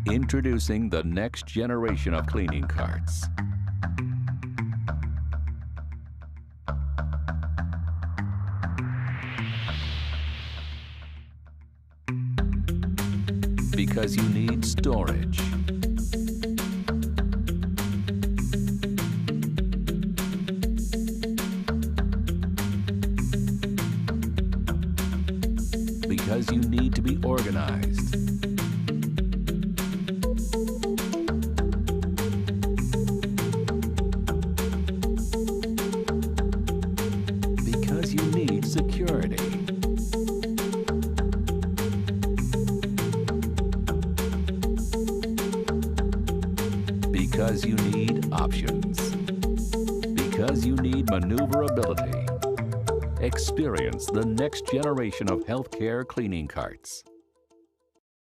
Introducing the next generation of cleaning carts. Because you need storage. Because you need to be organized. Because you need security. Because you need options. Because you need maneuverability. Experience the next generation of healthcare cleaning carts.